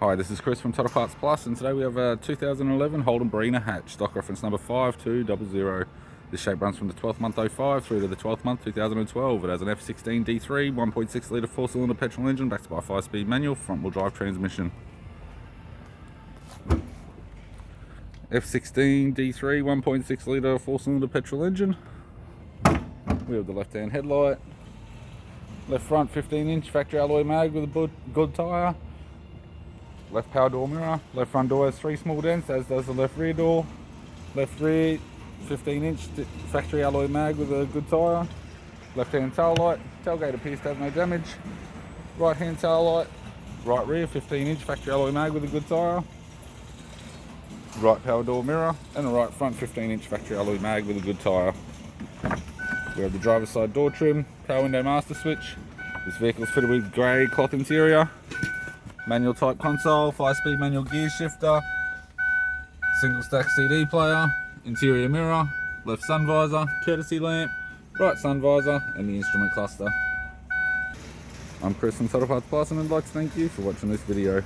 Hi, this is Chris from Total Parts Plus, and today we have a 2011 Holden Barina hatch, stock reference number 5200. This shape runs from the 12th month 05 through to the 12th month 2012. It has an F16 D3 1.6 litre 4-cylinder petrol engine backed by a 5-speed manual front wheel drive transmission. F16 D3 1.6 litre 4-cylinder petrol engine. We have the left hand headlight, left front 15-inch factory alloy mag with a good tyre. Left power door mirror, left front door has 3 small dents, as does the left rear door. Left rear 15-inch factory alloy mag with a good tyre. Left hand tail light, tailgate appears to have no damage. Right hand tail light, right rear 15-inch factory alloy mag with a good tyre. Right power door mirror, and a right front 15-inch factory alloy mag with a good tyre. We have the driver's side door trim, power window master switch. This vehicle is fitted with grey cloth interior. Manual type console, 5-speed manual gear shifter, single stack CD player, interior mirror, left sun visor, courtesy lamp, right sun visor, and the instrument cluster. I'm Chris from Total Parts Plus, and I'd like to thank you for watching this video.